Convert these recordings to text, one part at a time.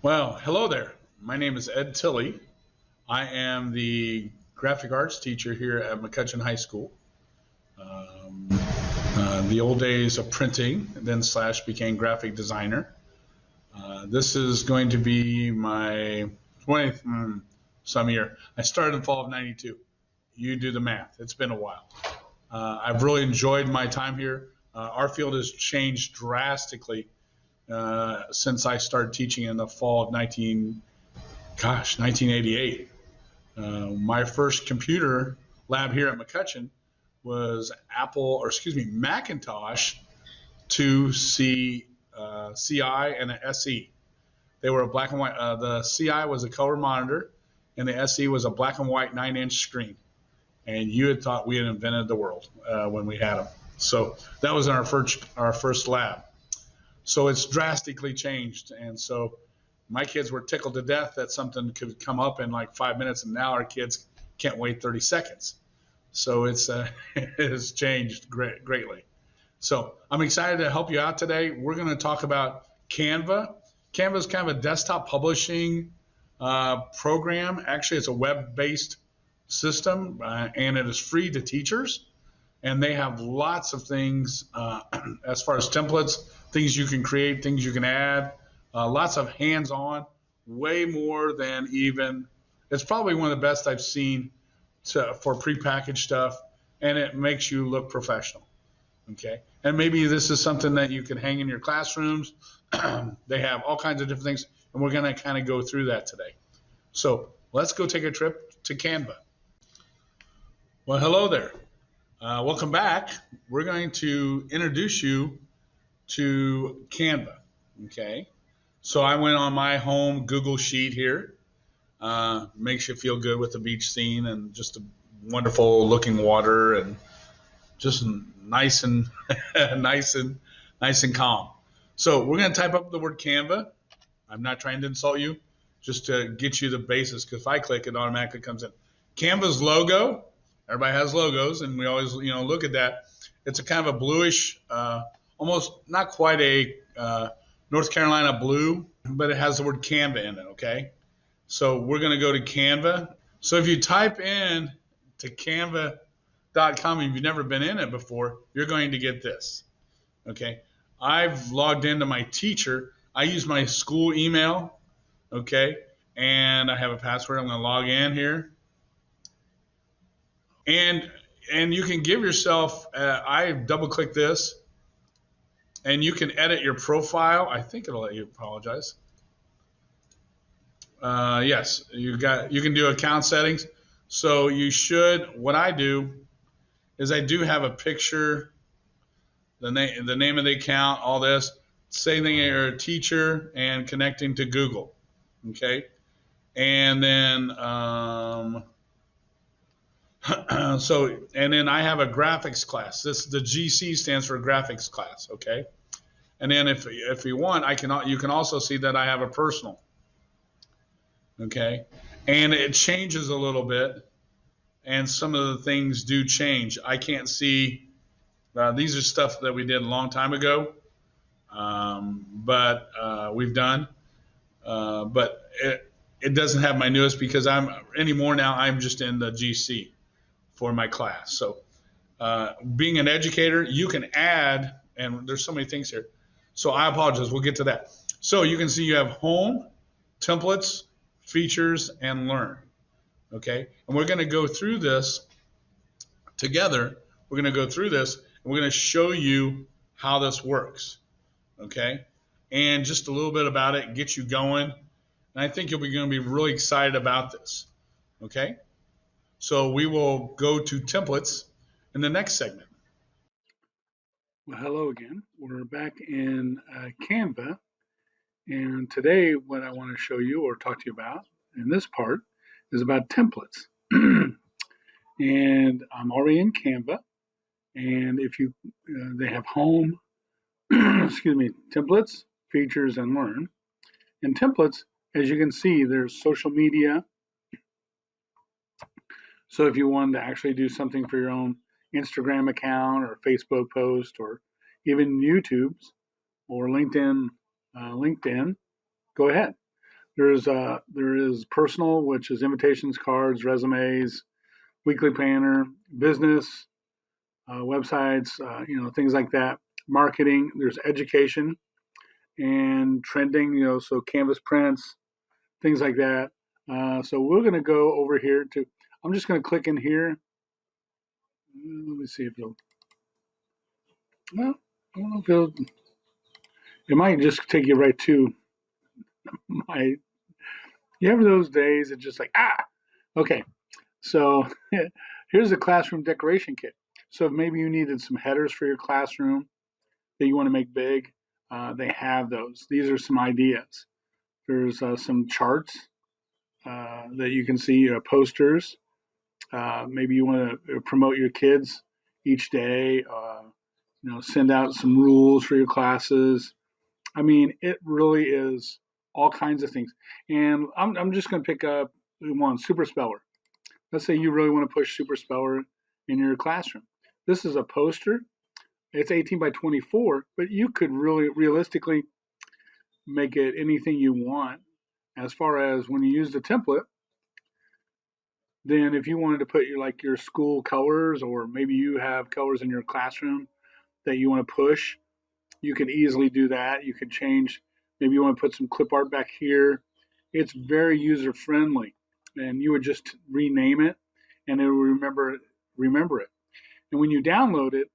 Well, hello there. My name is Ed Tilley. I am the graphic arts teacher here at McCutcheon High School. The old days of printing, then slash became graphic designer. This is going to be my 20th some year. I started in fall of '92. You do the math. It's been a while. I've really enjoyed my time here. Our field has changed drastically since I started teaching in the fall of 1988. My first computer lab here at McCutcheon was Macintosh 2C, CI, and an SE. They were a black and white. The CI was a color monitor, and the SE was a black and white 9-inch screen. And you had thought we had invented the world when we had them. So that was in our first lab. So it's drastically changed, and so my kids were tickled to death that something could come up in like 5 minutes, and now our kids can't wait 30 seconds. So it has changed greatly. So I'm excited to help you out today. We're going to talk about Canva. Canva is kind of a desktop publishing program. Actually, it's a web-based system, and it is free to teachers. And they have lots of things as far as templates, things you can create, things you can add, lots of hands-on, way more than even, it's probably one of the best I've seen for prepackaged stuff, and it makes you look professional, okay? And maybe this is something that you can hang in your classrooms. They have all kinds of different things, and we're gonna kind of go through that today. So let's go take a trip to Canva. Well, hello there. Welcome back. We're going to introduce you to Canva, okay? So I went on my home Google Sheet here. Makes you feel good with the beach scene and just a wonderful looking water and just nice and nice and calm. So we're going to type up the word Canva. I'm not trying to insult you, just to get you the basis, because if I click, it automatically comes in. Canva's logo. Everybody has logos, and we always, look at that. It's a kind of a bluish, almost not quite a North Carolina blue, but it has the word Canva in it, okay? So we're going to go to Canva. So if you type in to canva.com, if you've never been in it before, you're going to get this, okay? I've logged into my teacher. I use my school email, okay? And I have a password. I'm going to log in here. And you can give yourself, I double click this, and you can edit your profile. I think it'll let you apologize. Yes, you can do account settings. So you should, what I do is I do have a picture, the name of the account, all this, saying that you're a teacher and connecting to Google, okay? And then, and then I have a graphics class. The GC stands for graphics class, okay? And then if you want, you can also see that I have a personal, okay? And it changes a little bit, and some of the things do change. I can't see, these are stuff that we did a long time ago, but we've done, but it doesn't have my newest because I'm just in the GC for my class. So being an educator, you can add, and there's so many things here. So I apologize, we'll get to that. So you can see you have home, templates, features, and learn, okay? And we're gonna go through this together. We're gonna go through this, and we're gonna show you how this works, okay? And just a little bit about it, get you going. And I think you're gonna be really excited about this, okay? So we will go to templates in the next segment. Well, hello again. We're back in Canva, and today what I want to show you or talk to you about in this part is about templates. And I'm already in Canva, and if you, they have home, templates, features, and learn. And templates, as you can see, there's social media. So if you wanted to actually do something for your own Instagram account or Facebook post or even YouTube's or LinkedIn, go ahead. There is personal, which is invitations, cards, resumes, weekly planner, business, websites, things like that. Marketing. There's education and trending. So Canvas prints, things like that. So we're going to go over here to. I'm just going to click in here. Let me see if it'll. Well, I don't know if it'll. It might just take you right to my. You ever those days? It's just like okay. So here's a classroom decoration kit. So if maybe you needed some headers for your classroom that you want to make big, they have those. These are some ideas. There's some charts that you can see, posters. Maybe you want to promote your kids each day. Send out some rules for your classes. I mean, it really is all kinds of things. And I'm just going to pick up one, Super Speller. Let's say you really want to push Super Speller in your classroom. This is a poster. It's 18 by 24, but you could really realistically make it anything you want as far as when you use the template. Then if you wanted to put your school colors, or maybe you have colors in your classroom that you want to push, you can easily do that. You can change, maybe you want to put some clip art back here. It's very user friendly, and you would just rename it and it will remember it. And when you download it,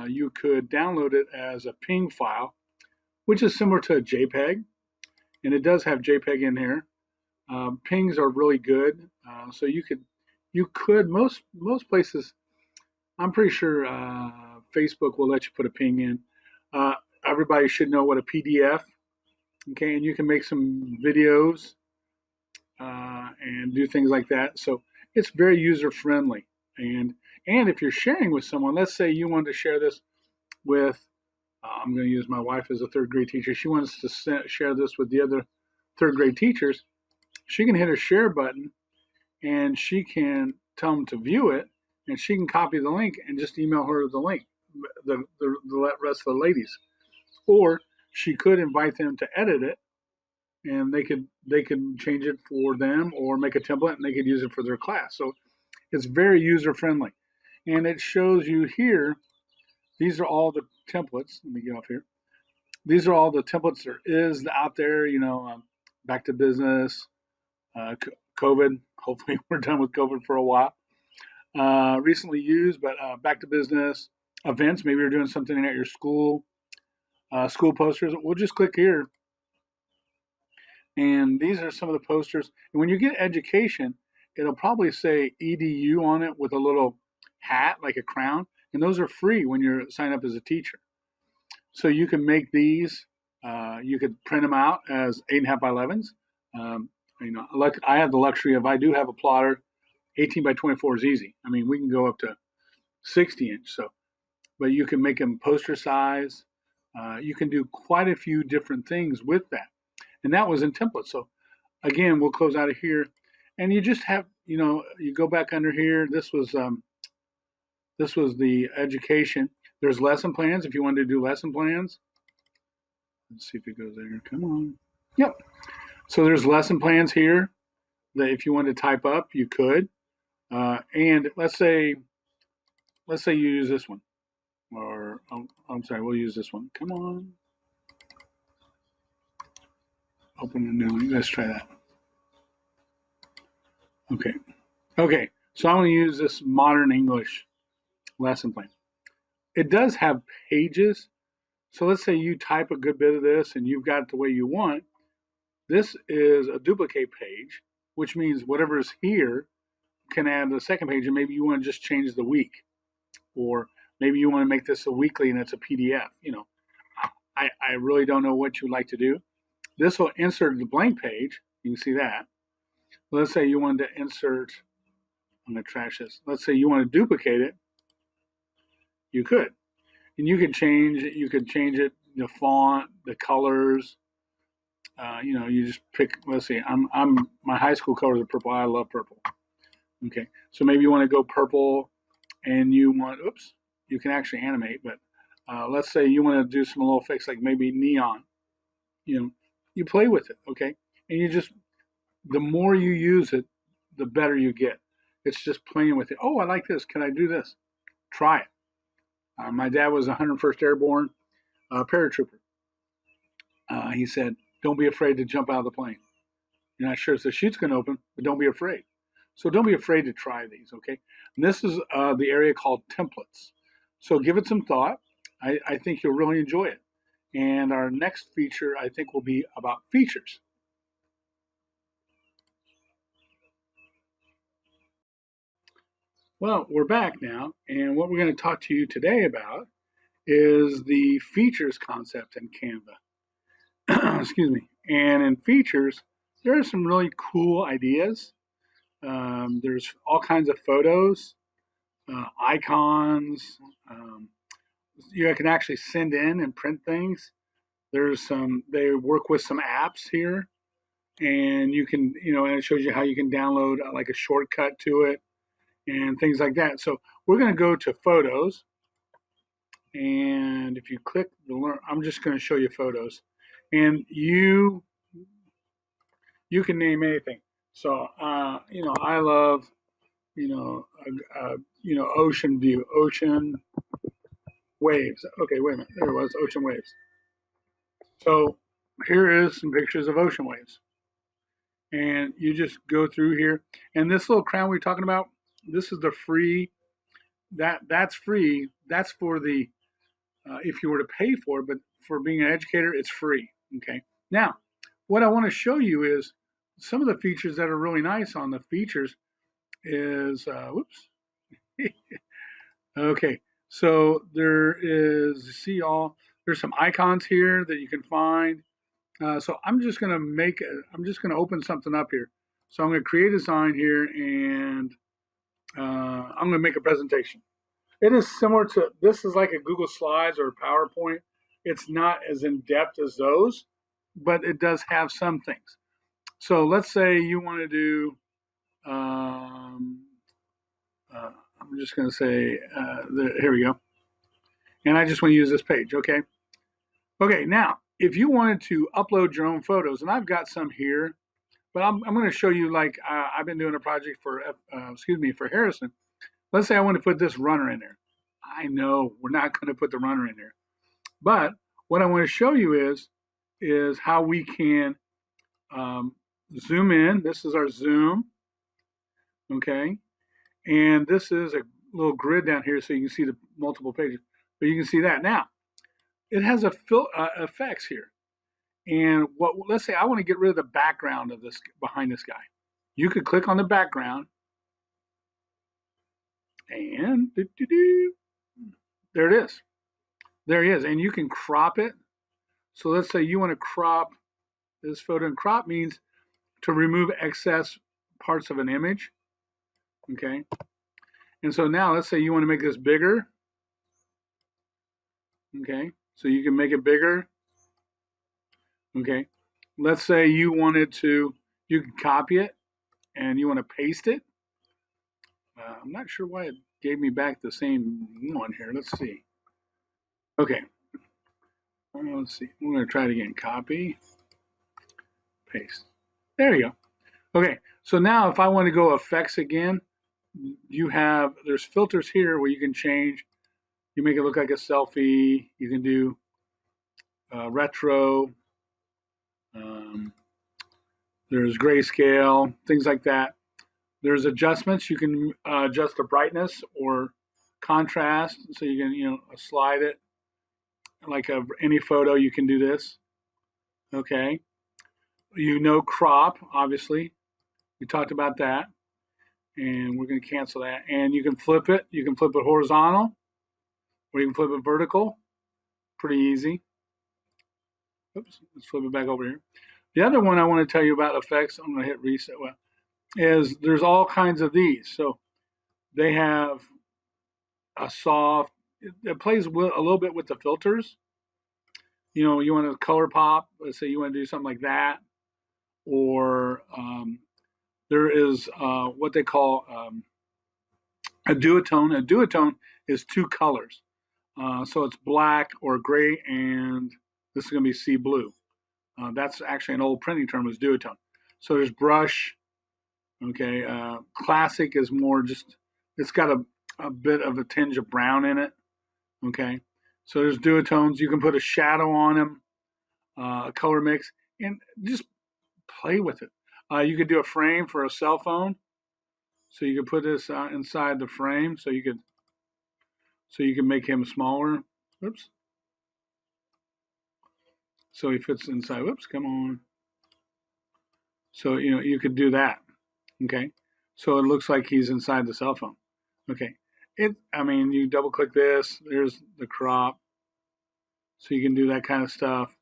you could download it as a PNG file, which is similar to a JPEG, and it does have JPEG in here. PNGs are really good, so you could most places. I'm pretty sure Facebook will let you put a PNG in. Everybody should know what a PDF. Okay, and you can make some videos and do things like that. So it's very user friendly. And if you're sharing with someone, let's say you want to share this with, I'm going to use my wife as a third grade teacher. She wants to share this with the other third grade teachers. She can hit a share button and she can tell them to view it, and she can copy the link and just email her the link, the rest of the ladies. Or she could invite them to edit it, and they could change it for them or make a template and they could use it for their class. So it's very user friendly. And it shows you here, these are all the templates. Let me get off here. These are all the templates there is out there, back to business, COVID. Hopefully we're done with COVID for a while. Recently used, but back to business, events. Maybe you're doing something at your school, school posters. We'll just click here. And these are some of the posters. And when you get education, it'll probably say EDU on it with a little hat, like a crown. And those are free when you're signed up as a teacher. So you can make these. You could print them out as 8.5 by 11s. I have the luxury of, I do have a plotter. 18 by 24 is easy. I mean, we can go up to 60 inch. So, but you can make them poster size. You can do quite a few different things with that. And that was in templates. So again, we'll close out of here. And you just have, you go back under here. This was the education. There's lesson plans if you wanted to do lesson plans. Let's see if it goes there. Come on. Yep. So there's lesson plans here that if you want to type up, you could. And let's say you use this one. Or, I'm sorry, we'll use this one. Come on. Open a new one. Let's try that. Okay. So I'm going to use this modern English lesson plan. It does have pages. So let's say you type a good bit of this and you've got it the way you want. This is a duplicate page, which means whatever is here can add the second page, and maybe you want to just change the week. Or maybe you want to make this a weekly and it's a PDF. I really don't know what you'd like to do. This will insert the blank page. You can see that. Let's say you wanted to insert, I'm going to trash this. Let's say you want to duplicate it. You could. And you could change it, the font, the colors. You just pick, let's see, my high school colors are purple. I love purple. Okay. So maybe you want to go purple and you can actually animate, but let's say you want to do some little effects like maybe neon. You play with it, okay? and you just, the more you use it, the better you get. It's just playing with it. Oh, I like this. Can I do this? Try it. My dad was 101st Airborne paratrooper. He said, don't be afraid to jump out of the plane. You're not sure if the chute's going to open, but don't be afraid. So don't be afraid to try these, okay? And this is the area called templates. So give it some thought. I think you'll really enjoy it. And our next feature, I think, will be about features. Well, we're back now, and what we're going to talk to you today about is the features concept in Canva. Excuse me. And in features, there are some really cool ideas. There's all kinds of photos, icons. You can actually send in and print things. They work with some apps here, and you can, and it shows you how you can download like a shortcut to it and things like that. So we're going to go to photos, and if you click the learn, I'm just going to show you photos, and you can name anything. So I love ocean view, ocean waves. Okay, wait a minute, there it was, ocean waves. So here is some pictures of ocean waves, and you just go through here, and this little crown we're talking about, this is the free. That's free. That's for the if you were to pay for it, but for being an educator, it's free. Okay. Now, what I want to show you is some of the features that are really nice on the features is whoops. Okay. So there is there's some icons here that you can find. So I'm just going to open something up here. So I'm going to create a sign here, and I'm going to make a presentation. It is similar to, this is like a Google Slides or a PowerPoint. It's not as in-depth as those, but it does have some things. So let's say you want to do, I'm just going to say, here we go. And I just want to use this page, okay? Okay, now, if you wanted to upload your own photos, and I've got some here, but I'm going to show you, like, I've been doing a project for, for Harrison. Let's say I want to put this runner in there. I know we're not going to put the runner in there. But what I want to show you is how we can zoom in. This is our zoom, okay? And this is a little grid down here so you can see the multiple pages. But you can see that. Now, it has effects here. And let's say I want to get rid of the background of this, behind this guy. You could click on the background, and there it is. There he is. And you can crop it. So let's say you want to crop this photo, and crop means to remove excess parts of an image. Okay. And so now let's say you want to make this bigger. Okay. So you can make it bigger. Okay. Let's say you can copy it and you want to paste it. I'm not sure why it gave me back the same one here. Let's see. Okay. Let's see. We're going to try it again. Copy, paste. There you go. Okay. So now if I want to go effects again, there's filters here where you can change. You make it look like a selfie. You can do retro. There's grayscale, things like that. There's adjustments. You can adjust the brightness or contrast, so you can slide it like any photo. You can do this. Okay. Crop, obviously. We talked about that, and we're going to cancel that. And you can flip it. You can flip it horizontal, or you can flip it vertical. Pretty easy. Oops. Let's flip it back over here. The other one I want to tell you about effects, I'm going to hit reset. Is there's all kinds of these. So they have a soft, it plays a little bit with the filters. You want to color pop, let's say you want to do something like that. Or there is what they call a duotone. A duotone is two colors. So it's black or gray, and this is going to be sea blue. That's actually an old printing term, is duotone. So there's brush. Okay, classic is more just, it's got a bit of a tinge of brown in it. Okay, so there's duotones. You can put a shadow on them, a color mix, and just play with it. You could do a frame for a cell phone. So you could put this inside the frame, so you can make him smaller. Oops. So he fits inside. Whoops, come on. So you could do that. Okay. So it looks like he's inside the cell phone. Okay. You double click this. There's the crop. So you can do that kind of stuff.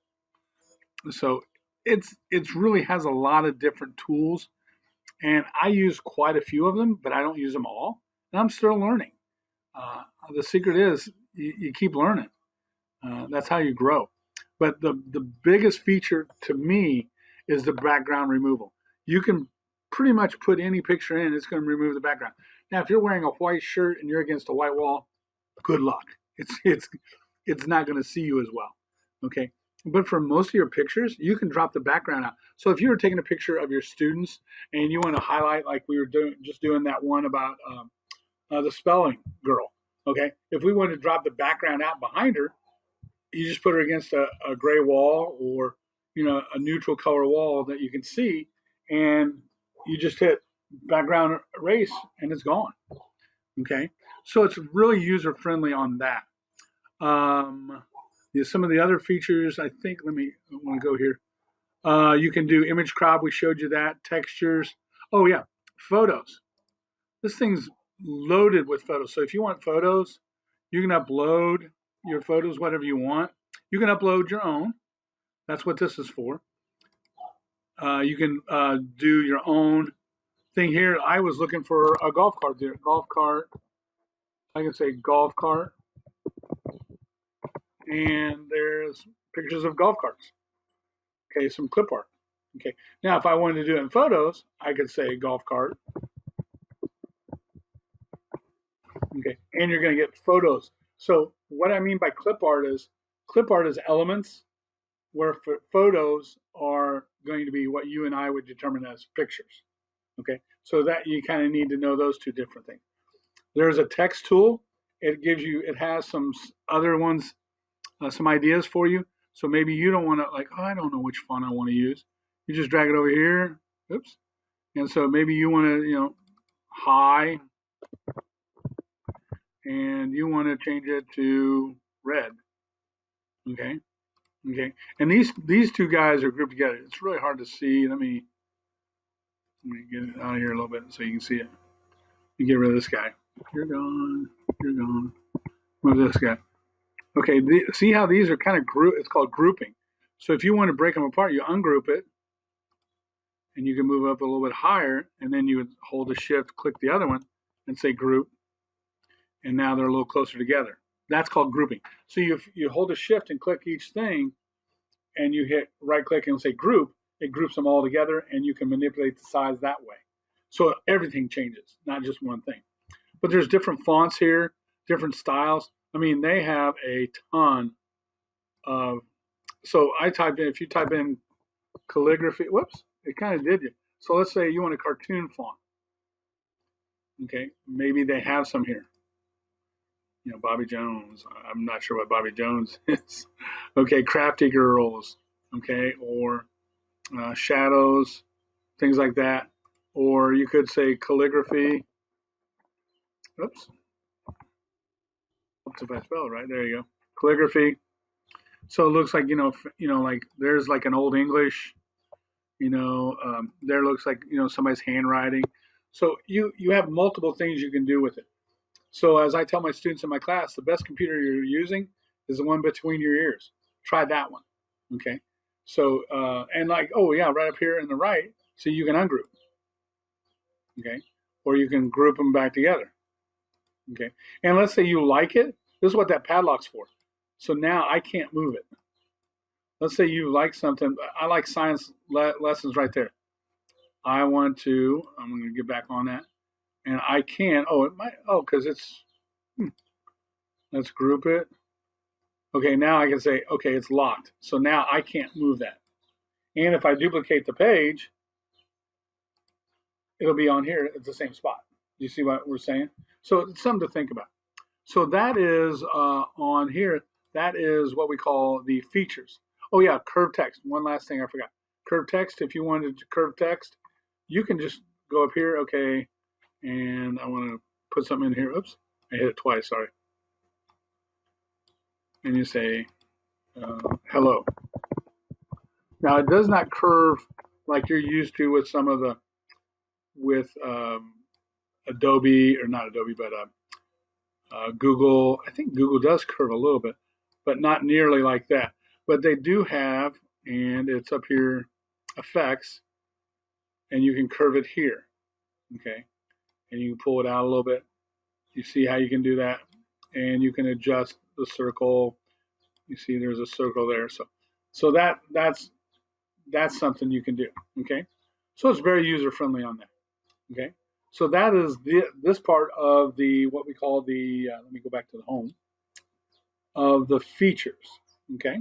So it's really has a lot of different tools, and I use quite a few of them, but I don't use them all, and I'm still learning. The secret is you keep learning. That's how you grow. But the biggest feature to me is the background removal. You can pretty much put any picture in, it's going to remove the background. Now, if you're wearing a white shirt and you're against a white wall, good luck. It's not going to see you as well. Okay. But for most of your pictures, you can drop the background out. So if you were taking a picture of your students and you want to highlight, like we were doing that one about the spelling girl. Okay. If we wanted to drop the background out behind her, you just put her against a gray wall or a neutral color wall that you can see, and you just hit background erase and it's gone. Okay, so it's really user friendly on that. Some of the other features, I want to go here. You can do image crop. We showed you that. Textures. Oh yeah, photos. This thing's loaded with photos. So if you want photos, you can upload your photos, whatever you want. You can upload your own. That's what this is for. You can do your own thing here. I was looking for a golf cart there. Golf cart. I can say golf cart. And there's pictures of golf carts. Okay, some clip art. Okay. Now, if I wanted to do it in photos, I could say golf cart. Okay. And you're going to get photos. So what I mean by clip art is elements, where photos are going to be what you and I would determine as pictures. Okay. So that you kind of need to know those two different things. There's a text tool. It has some other ones, some ideas for you. So maybe you don't want to I don't know which font I want to use. You just drag it over here. Oops. And so maybe you want to, high, and you want to change it to red. Okay. Okay. And these two guys are grouped together. It's really hard to see. Let me get it out of here a little bit so you can see it. You get rid of this guy. You're gone. You're gone. Move this guy. Okay. See how these are kind of it's called grouping. So if you want to break them apart, you ungroup it, and you can move up a little bit higher, and then you would hold the shift, click the other one, and say group. And now they're a little closer together. That's called grouping. So you hold a shift and click each thing, and you hit right click and say group. It groups them all together, and you can manipulate the size that way. So everything changes, not just one thing. But there's different fonts here, different styles. They have a ton of. So if you type in calligraphy, whoops, it kind of did you. So let's say you want a cartoon font. Okay, maybe they have some here. Bobby Jones. I'm not sure what Bobby Jones is. Okay, Crafty Girls. Okay, or shadows, things like that. Or you could say calligraphy. Oops. If I spell it right, there you go. Calligraphy. So it looks like like there's like an old English. There looks like somebody's handwriting. So you have multiple things you can do with it. So as I tell my students in my class, the best computer you're using is the one between your ears. Try that one. Okay. So, right up here in the right, so you can ungroup. Okay. Or you can group them back together. Okay. And let's say you like it. This is what that padlock's for. So now I can't move it. Let's say you like something. I like science lessons right there. I'm going to get back on that. And I can, because it's, let's group it. Okay, now I can say, okay, it's locked. So now I can't move that. And if I duplicate the page, it'll be on here at the same spot. Do you see what we're saying? So it's something to think about. So that is on here. That is what we call the features. Oh yeah, curved text. One last thing I forgot. Curved text. If you wanted to curve text, you can just go up here. Okay, and I want to put something in here. Oops, I hit it twice. Sorry. And you say hello. Now it does not curve like you're used to with some of the Adobe, or not Adobe, but Google. I think Google does curve a little bit, but not nearly like that. But they do have, and it's up here, effects, and you can curve it here. Okay, and you can pull it out a little bit. You see how you can do that, and you can adjust the circle. You see there's a circle there, so that's something you can do. Okay, so it's very user friendly on that. Okay, so that is this part of the what we call the. Let me go back to the home of the features. Okay,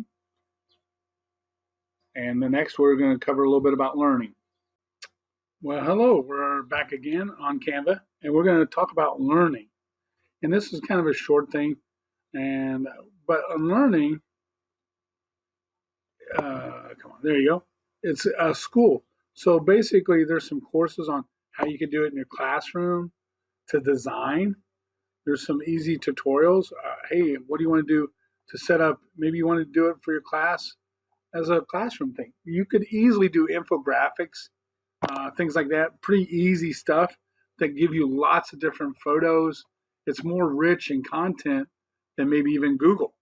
and the next we're going to cover a little bit about learning. Well, hello, we're back again on Canva, and we're going to talk about learning. And this is kind of a short thing, but on learning, come on, there you go. It's a school. So basically, there's some courses on how you can do it in your classroom to design. There's some easy tutorials. Hey, what do you want to do to set up? Maybe you want to do it for your class as a classroom thing. You could easily do infographics, things like that. Pretty easy stuff that give you lots of different photos. It's more rich in content than maybe even Google.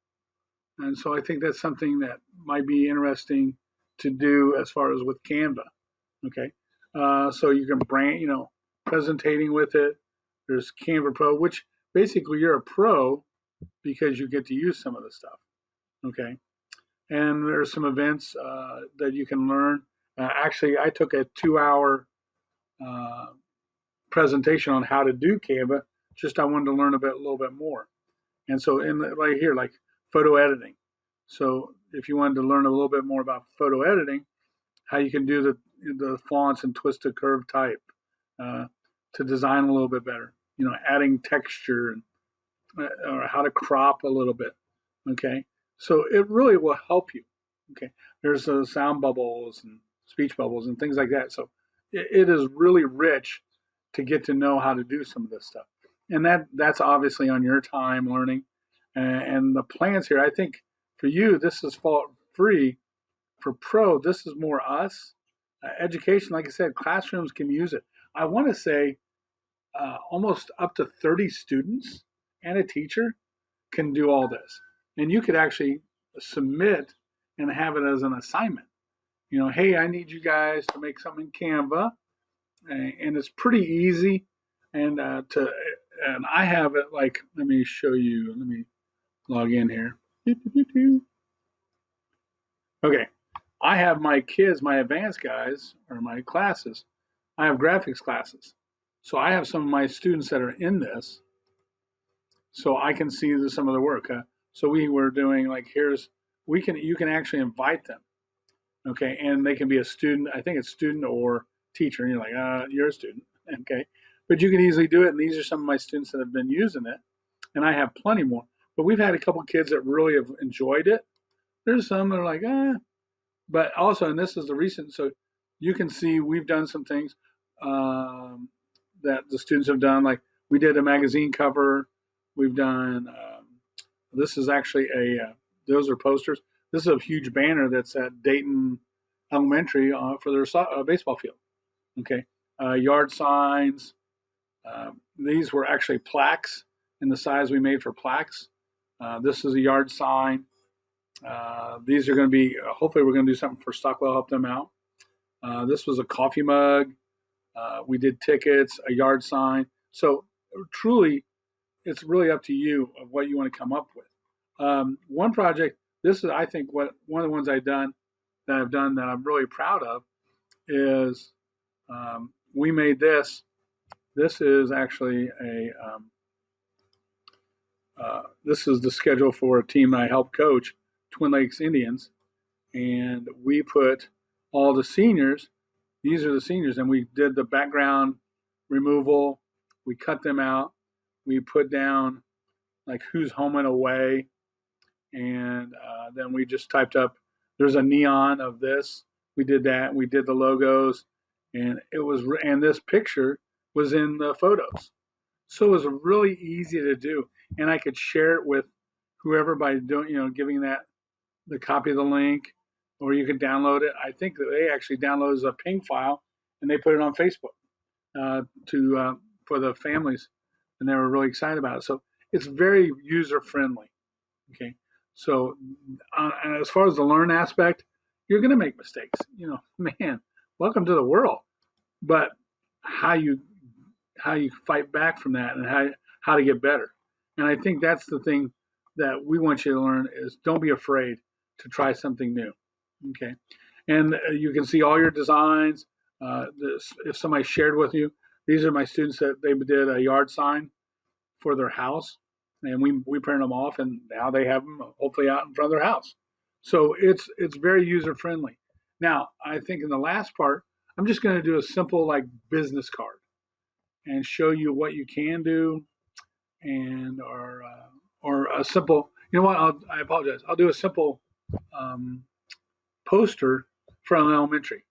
And so I think that's something that might be interesting to do as far as with Canva. Okay, so you can presentating with it. There's Canva Pro, which basically you're a pro because you get to use some of the stuff. Okay, and there's some events that you can learn. Actually, I took a 2-hour presentation on how to do Canva. Just I wanted to learn a little bit more. And so right here, like photo editing. So if you wanted to learn a little bit more about photo editing, how you can do the fonts and twisted curve type to design a little bit better. Adding texture or how to crop a little bit. Okay, so it really will help you. Okay, there's sound bubbles and speech bubbles and things like that. So it is really rich to get to know how to do some of this stuff, and that's obviously on your time learning. And the plans here, I think for you, this is free. For pro, this is more us. Education, like I said, classrooms can use it. I want to say almost up to 30 students and a teacher can do all this. And you could actually submit and have it as an assignment. Hey, I need you guys to make something in Canva, and it's pretty easy. And I have it like, let me show you. Let me log in here. Okay, I have my kids, my advanced guys, or my classes. I have graphics classes. So I have some of my students that are in this, so I can see some of the work. So we were doing like you can actually invite them, okay, and they can be a student. I think it's student or teacher, and you're like, you're a student, okay, but you can easily do it. And these are some of my students that have been using it, and I have plenty more. But we've had a couple of kids that really have enjoyed it. There's some that are like, but also, and this is the recent, so you can see we've done some things that the students have done. Like we did a magazine cover. We've done, this is actually those are posters. This is a huge banner that's at Dayton Elementary for their baseball field. Okay. Yard signs. These were actually plaques in the size we made for plaques. This is a yard sign. These are going to be, hopefully we're going to do something for Stockwell, help them out. This was a coffee mug. We did tickets, a yard sign. So truly, it's really up to you of what you want to come up with. One project, this is, I think, one of the ones I've done that I'm really proud of is we made this. This is actually this is the schedule for a team I help coach, Twin Lakes Indians, and we put all the seniors. These are the seniors, and we did the background removal. We cut them out. We put down like who's home and away, and then we just typed up. There's a neon of this. We did that. We did the logos, and this picture was in the photos, so it was really easy to do, and I could share it with whoever by doing, giving that the copy of the link, or you could download it. I think that they actually downloaded a ping file and they put it on Facebook for the families, and they were really excited about it. So it's very user friendly. Okay, so as far as the learn aspect, you're going to make mistakes. Man, welcome to the world. But how you fight back from that, and how to get better. And I think that's the thing that we want you to learn is don't be afraid to try something new. Okay, and you can see all your designs. If somebody shared with you, these are my students that they did a yard sign for their house, and we printed them off, and now they have them hopefully out in front of their house. So it's very user friendly. Now I think in the last part, I'm just going to do a simple like business card and show you what you can do, and or a simple. You know what? I apologize. I'll do a simple poster from elementary,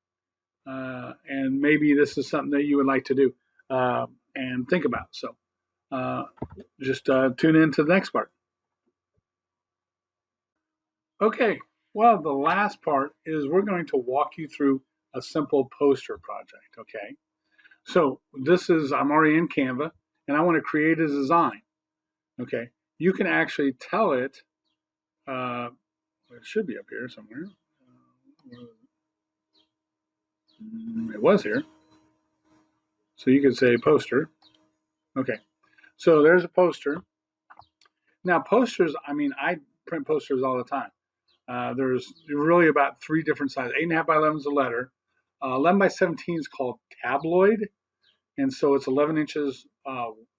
and maybe this is something that you would like to do and think about. So just tune in to the next part. Okay. Well, the last part is we're going to walk you through a simple poster project. Okay. So I'm already in Canva, and I want to create a design. Okay. You can actually tell it. It should be up here somewhere. It was here. So you could say poster. Okay. So there's a poster. Now posters, I print posters all the time. There's really about 3 different sizes. 8.5 by 11 is a letter. 11 by 17 is called tabloid. And so it's 11 inches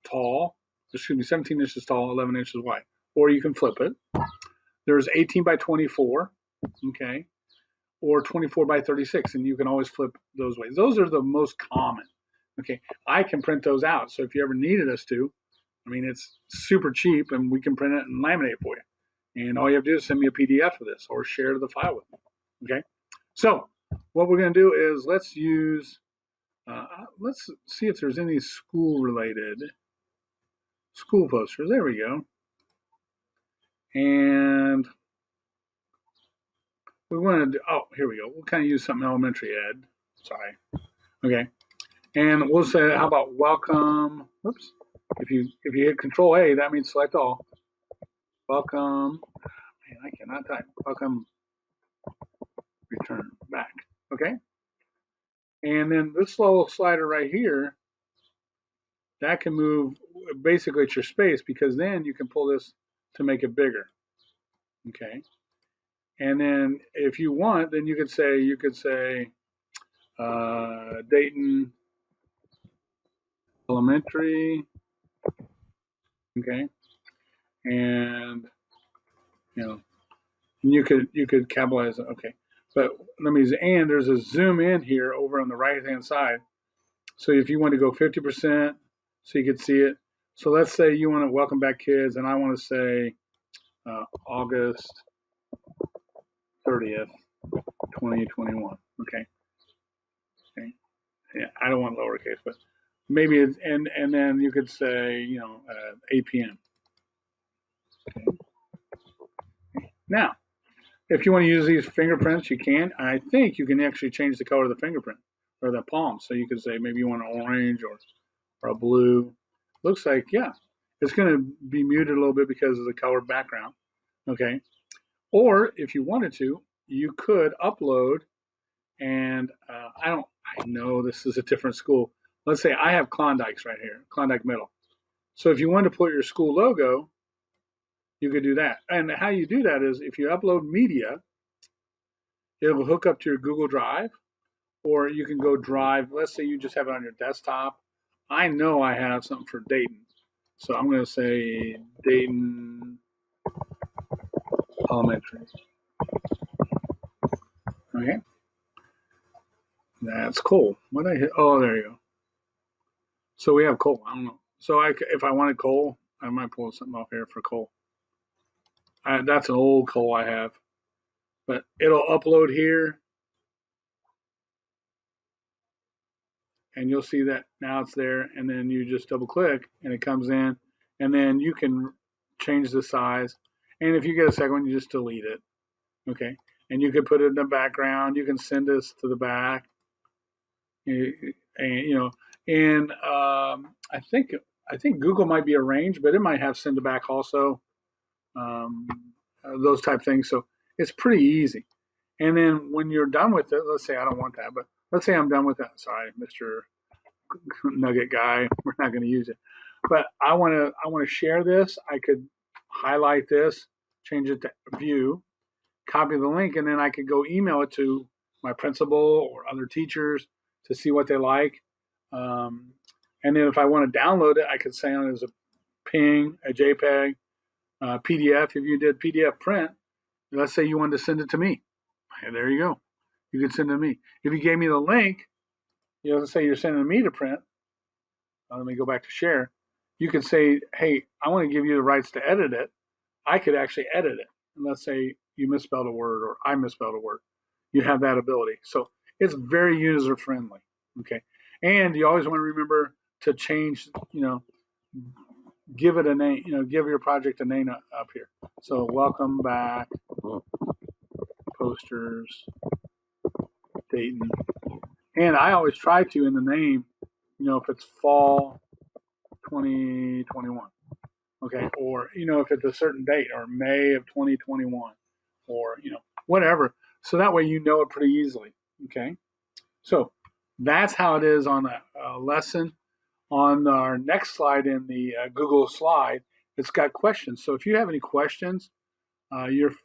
tall. 17 inches tall, 11 inches wide. Or you can flip it. There's 18 by 24. Okay. Or 24 by 36. And you can always flip those ways. Those are the most common. Okay. I can print those out. So if you ever needed us to, it's super cheap, and we can print it and laminate it for you. And all you have to do is send me a PDF of this or share the file with me. Okay. So what we're going to do is let's see if there's any school-related school posters. There we go. And we want to do, here we go. We'll kind of use something elementary, Ed. Sorry. Okay. And we'll say, how about welcome? Oops. If you hit Control A, that means select all. Welcome. Man, I cannot type. Welcome. Return back. Okay. And then this little slider right here, that can move. Basically, it's your space, because then you can pull this to make it bigger. Okay. And then if you want, then you could say Dayton Elementary. Okay. And you could capitalize it. Okay. But and there's a zoom in here over on the right hand side. So if you want to go 50%, so you could see it. So let's say you want to welcome back kids, and I want to say August 30th, 2021. Okay. Yeah, I don't want lowercase, but maybe it's, and then you could say 8 p.m. Okay. Now, if you want to use these fingerprints, you can. I think you can actually change the color of the fingerprint or the palm. So you could say maybe you want an orange or a blue. Looks like, yeah, it's going to be muted a little bit because of the color background. Okay. Or if you wanted to, you could upload, and I know this is a different school. Let's say I have Klondike's right here, Klondike Middle. So if you wanted to put your school logo, you could do that. And how you do that is if you upload media, it will hook up to your Google Drive, or you can go Drive. Let's say you just have it on your desktop. I know I have something for Dayton. So I'm going to say Dayton Elementary. Okay. That's coal. What I hit? Oh, there you go. So we have coal. I don't know. So if I wanted coal, I might pull something off here for coal. That's an old coal I have, but it'll upload here, and you'll see that now it's there. And then you just double click, and it comes in, and then you can change the size. And if you get a second one, you just delete it. Okay, and you can put it in the background. You can send this to the back, and I think Google might be arranged, but it might have send to back also. Um, those type things. So it's pretty easy. And then when you're done with it, let's say I don't want that, but let's say I'm done with that. Sorry, Mr. Nugget guy, we're not going to use it. But I want to share this. I could highlight this, change it to view, copy the link, and then I could go email it to my principal or other teachers to see what they like. And then if I want to download it, I could send it as a ping, a JPEG, PDF. If you did PDF print, let's say you wanted to send it to me, and there you go. You could send it to me. If you gave me the link, let's say you're sending me to print. Let me go back to share. You could say, hey, I want to give you the rights to edit it. I could actually edit it. And let's say you misspelled a word or I misspelled a word. You have that ability. So it's very user friendly. Okay. And you always want to remember to change, give it a name, give your project a name up here. So welcome back, posters, Dayton. And I always try to in the name, if it's fall 2021, okay, or if it's a certain date or May of 2021, or whatever. So that way it pretty easily. Okay, so that's how it is on a lesson. On our next slide in the Google slide, it's got questions. So if you have any questions,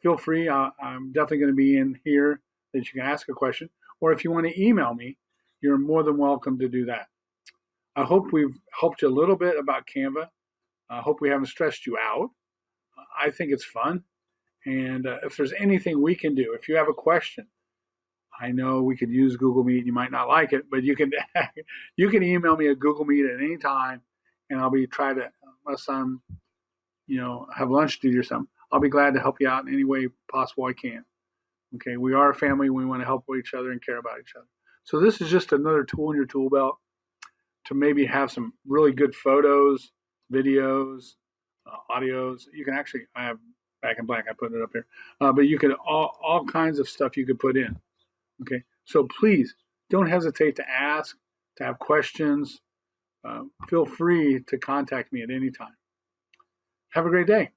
feel free. I'm definitely going to be in here that you can ask a question. Or if you want to email me, you're more than welcome to do that. I hope we've helped you a little bit about Canva. I hope we haven't stressed you out. I think it's fun. And if there's anything we can do, if you have a question, I know we could use Google Meet. You might not like it, but you can email me at Google Meet at any time, and I'll be trying to, unless I'm, have lunch duty or something, I'll be glad to help you out in any way possible I can. Okay, we are a family. We want to help each other and care about each other. So this is just another tool in your tool belt to maybe have some really good photos, videos, audios. You can actually, I have back in black, I put it up here, but you could all kinds of stuff you could put in. Okay, so please don't hesitate to ask, to have questions. Feel free to contact me at any time. Have a great day.